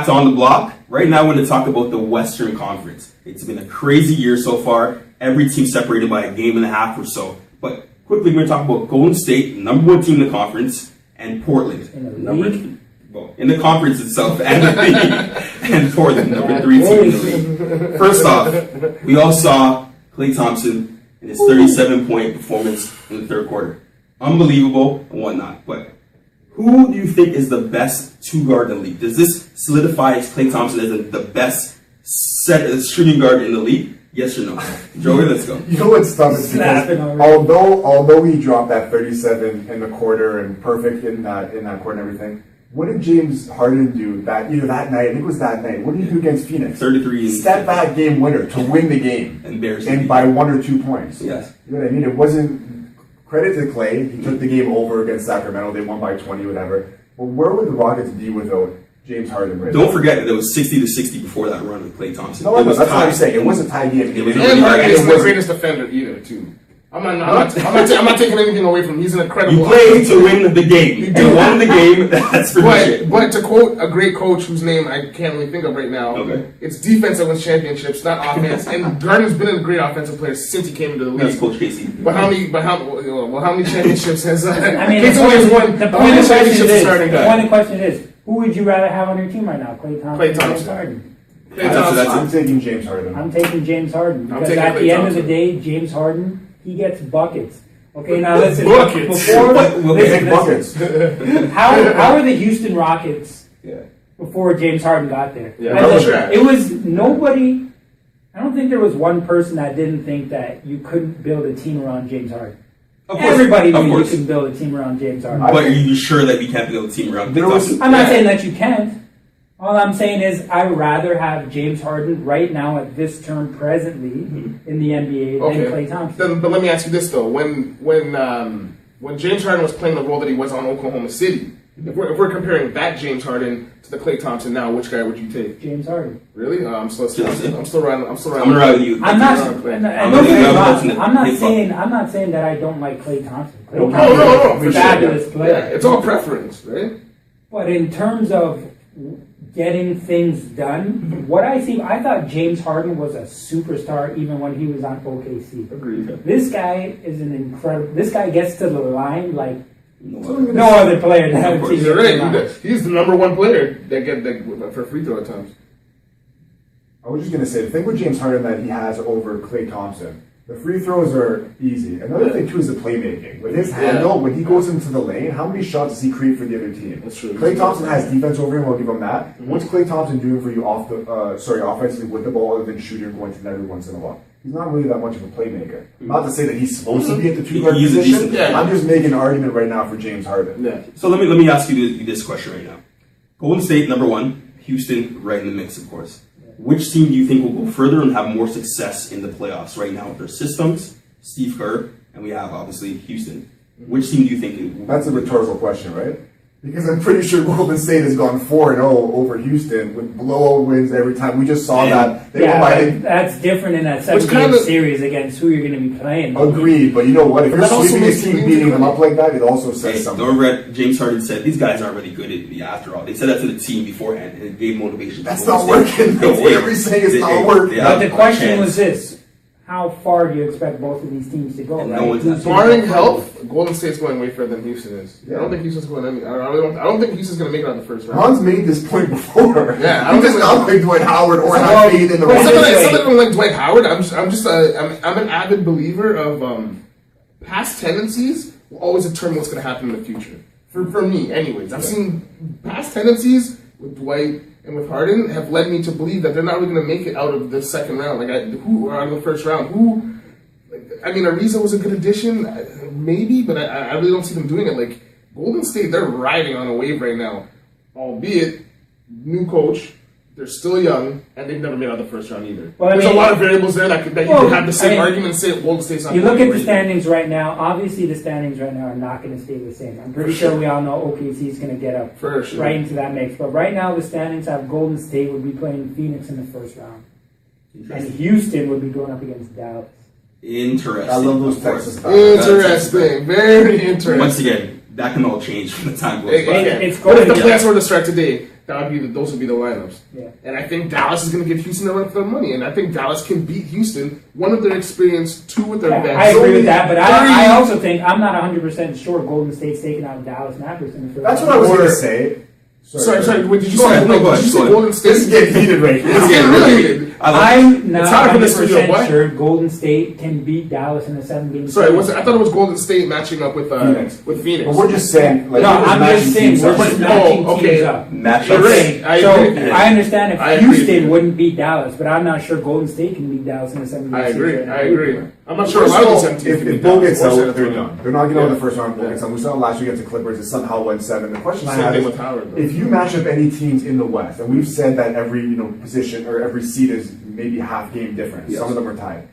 back to On the Block. Right now, we're going to talk about the Western Conference. It's been a crazy year so far. Every team separated by a game and a half or so. But quickly, we're going to talk about Golden State, number 1 team in the conference, and Portland, in the conference itself, and the league, and Portland, number 3 team in the league. First off, we all saw Klay Thompson in his 37-point performance in the third quarter. Unbelievable and whatnot. But who do you think is the best 2-guard in the league? Does this solidify Klay Thompson as the best shooting guard in the league? Yes or no? Joey, let's go. You know what's tough is because although he dropped that 37 in the quarter and perfect in that quarter and everything, what did James Harden do either that night? I think it was that night. What did he do against Phoenix? 33. Step back game winner to win the game, and by 1 or 2 points. Yes. You know what I mean? It wasn't credit to Klay. He took the game over against Sacramento. They won by 20, whatever. But where would the Rockets be without James Harden? Right Don't forget that it was 60-60 before that run with Klay Thompson. No, that's what I'm saying. It was a tie game. And Harden isn't the greatest defender either, too. I'm not taking anything away from him. He's an incredible. You play to win the game. You won the game. That's for sure. But to quote a great coach whose name I can't really think of right now, it's defense that wins championships, not offense. And Harden's been a great offensive player since he came into the league. That's Coach Casey. But how many championships has? I mean, the point of question is, who would you rather have on your team right now, Klay Thompson or James Harden? I'm taking James Harden. I'm taking James Harden because at the end of the day, James Harden. He gets buckets. Okay, now listen. Buckets. Listen. How are the Houston Rockets before James Harden got there? Yeah, it was nobody. I don't think there was one person that didn't think that you couldn't build a team around James Harden. Everybody knew you could build a team around James Harden. But are you sure that we can't build a team around James Harden? I'm not saying that you can't. All I'm saying is I'd rather have James Harden right now at this term presently in the NBA than Klay Thompson. But let me ask you this though: when James Harden was playing the role that he was on Oklahoma City, if we're comparing that James Harden to the Klay Thompson now, which guy would you take? James Harden. Really? I'm still riding. I'm gonna ride with you. I'm not saying that I don't like Klay Thompson. Klay Thompson is a fabulous player. Yeah, it's all preference, right? But in terms of getting things done, what I see, I thought James Harden was a superstar even when he was on OKC. Agreed. This guy is an incredible. This guy gets to the line like no other player. You're right. He's the number 1 player that get for free throw at times. I was just gonna say the thing with James Harden that he has over Klay Thompson. The free throws are easy. Another thing too is the playmaking. With his handle, when he goes into the lane, how many shots does he create for the other team? That's true. Klay Thompson has defense over him. I'll give him that. What's Klay Thompson doing for you offensively with the ball other than shooting and going to net every once in a while? He's not really that much of a playmaker. Not to say that he's supposed to be at the 2-guard position. I'm just making an argument right now for James Harden. Yeah. So let me ask you this question right now. Golden State number 1, Houston right in the mix, of course. Which team do you think will go further and have more success in the playoffs right now with their systems? Steve Kerr, and we have obviously Houston. Which team do you think? That's a rhetorical question, right? Because I'm pretty sure Golden State has gone 4-0 over Houston with blowout wins every time. We just saw that. That's different in that 7-game series against who you're going to be playing. Agreed, but you know what? If you're sweeping a team, beating them up like that, it also says something. Don't regret. James Harden said these guys aren't really good at me after all. They said that to the team beforehand, and it gave motivation. That's not working. Whatever you're saying is not working. But the question was this. How far do you expect both of these teams to go? Right? Barring health, Golden State's going way further than Houston is. Yeah. I don't think Houston's going any. I don't think Houston's going to make it out the first round. Ron's made this point before. Yeah, I don't think not like Dwight Howard or have faith in the. It's not like Dwight Howard. I'm an avid believer of past tendencies will always determine what's going to happen in the future. For me, anyways, I've seen past tendencies with Dwight and with Harden have led me to believe that they're not really going to make it out of the second round. Or out of the first round? Ariza was a good addition, maybe, but I really don't see them doing it. Like Golden State, they're riding on a wave right now, albeit new coach. They're still young, and they've never made out the first round either. There's a lot of variables there that you could have the same argument and say Golden State's not. You look at the standings right now. Obviously, the standings right now are not going to stay the same. I'm pretty sure we all know OKC is going to get up right into that mix. But right now, the standings have Golden State would be playing Phoenix in the first round, and Houston would be going up against Dallas. Interesting. I love those Texas. Interesting. Very interesting. Once again, that can all change from the time goes by. What if the playoffs were to start today? those would be the lineups. Yeah. And I think Dallas is going to give Houston a run for their money, and I think Dallas can beat Houston. One with their experience, two with their vets. I agree with that, but I also think I'm not 100% sure Golden State's taking out Dallas Mavericks in the first. That's what I was going to say. Sorry. What did you say? Did you say Golden State? This is getting heated right here. It's getting really heated. I'm not hot up in the studio. 100% sure Golden State can beat Dallas in a 7-game series. Sorry, I thought it was Golden State matching up with Phoenix. But we're just saying. No, I'm just saying we're just matching teams up. I understand if Houston wouldn't beat Dallas, but I'm not sure Golden State can beat Dallas in a 7-game series. I agree. I'm not sure a lot of these teams. If Bull gets out, they're done. They're not getting out in the first round. Bull gets out. We saw last year against the Clippers. It somehow went 7. The question I have is, if you match up any teams in the West, and we've said that every position or every seed is maybe half game difference. Yes. Some of them are tied.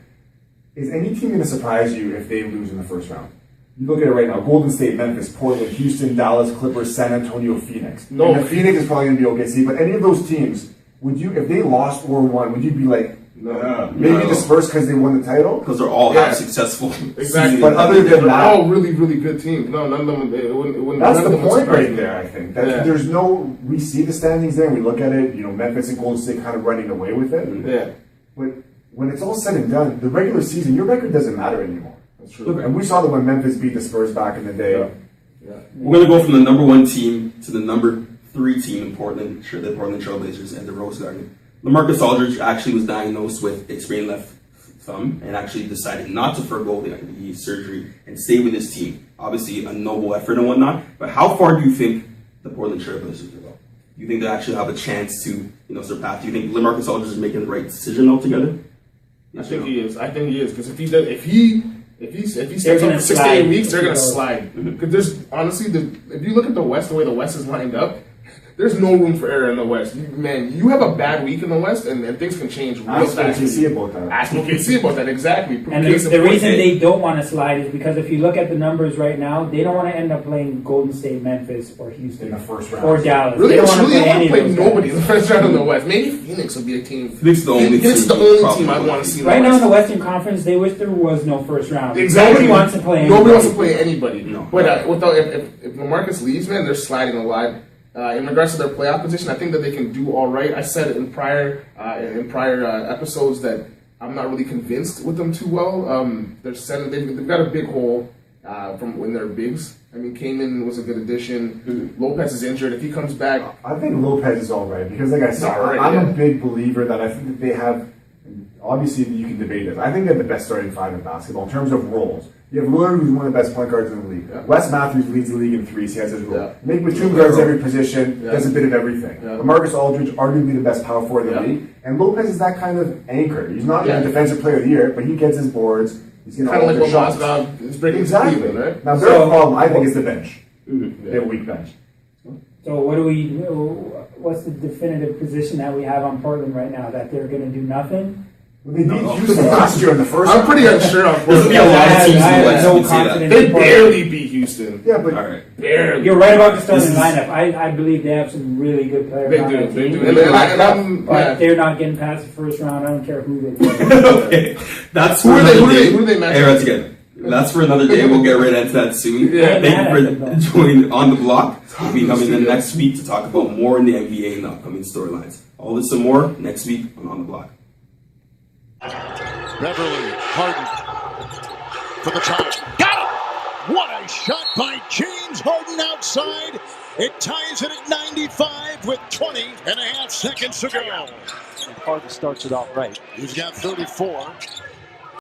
Is any team going to surprise you if they lose in the first round? You look at it right now: Golden State, Memphis, Portland, Houston, Dallas, Clippers, San Antonio, Phoenix. No, and Phoenix is probably going to be OKC. But any of those teams, would you, if they lost or won, would you be like? Maybe dispersed because they won the title? Because they're all half successful. Exactly. But other than that, all really, really good teams. No, none of them. It wouldn't, that's the point right there, I think. That there's no, we see the standings there, we look at it, Memphis and Golden State kind of running away with it. Yeah. But when it's all said and done, the regular season, your record doesn't matter anymore. That's true. Look, and we saw that when Memphis beat the Spurs back in the day. Yeah. We're going to go from the number 1 team to the number 3 team in Portland, the Portland Trailblazers and the Rose Garden. LaMarcus Aldridge actually was diagnosed with a sprained left thumb and actually decided not to forego the surgery and stay with his team. Obviously, a noble effort and whatnot. But how far do you think the Portland Trailblazers will go? Do you think they actually have a chance to, surpass? Do you think LaMarcus Aldridge is making the right decision altogether? I think he is. Because if he stays up for 6 to 8 weeks, they're going to slide. Because there's honestly, if you look at the West, the way the West is lined up, there's no room for error in the West. Man, you have a bad week in the West, and things can change real fast. Ask OKC about that. Ask OKC about that, exactly. And the reason they don't want to slide is because if you look at the numbers right now, they don't want to end up playing Golden State, Memphis, or Houston in the first round, or Dallas. Really, they don't want to play nobody in the first round in the West. Maybe Phoenix will be a team. Phoenix is the only team I want to see. Right now in the Western Conference, they wish there was no first round. Exactly. Nobody wants to play anybody. Nobody wants to play anybody. No. But if LaMarcus leaves, man, they're sliding a lot. In regards to their playoff position, I think that they can do all right. I said in prior episodes that I'm not really convinced with them too well. They've got a big hole from when they're bigs. I mean, Kaman was a good addition. Lopez is injured. If he comes back, I think Lopez is all right because, like I said, I'm a big believer that I think that they have. Obviously, you can debate this. I think they have the best starting 5 in basketball in terms of roles. You have Lillard, who's one of the best point guards in the league. Yeah. Wes Matthews leads the league in threes. He has his role. Yeah. Nick Batum guards every position, does a bit of everything. Yeah. LaMarcus Aldridge, arguably the best power forward in the league. And Lopez is that kind of anchor. He's not a defensive player of the year, but he gets his boards. He's going to kind of like what is bringing exactly. Cleveland, right? Now, their problem, I think, is the bench. They have a weak bench. So what's the definitive position that we have on Portland right now? That they're going to do nothing? Well, they beat Houston last year in the first round. I'm pretty unsure on Portland. They barely beat Houston. Yeah, but barely. You're right about the starting lineup. I believe they have some really good players. They do. But they're not getting past the first round. I don't care who they play. Okay. That's who are they matching? Hey, together. That's for another day. We'll get right into that soon. Thank you for joining On the Block. We'll be coming in next week to talk about more in the NBA and the upcoming storylines. All this and more next week on the Block. Beverly, Harden for the tie. Got it! What a shot by James Harden outside. It ties it at 95 with 20 and a half seconds to go. Harden starts it out right. He's got 34.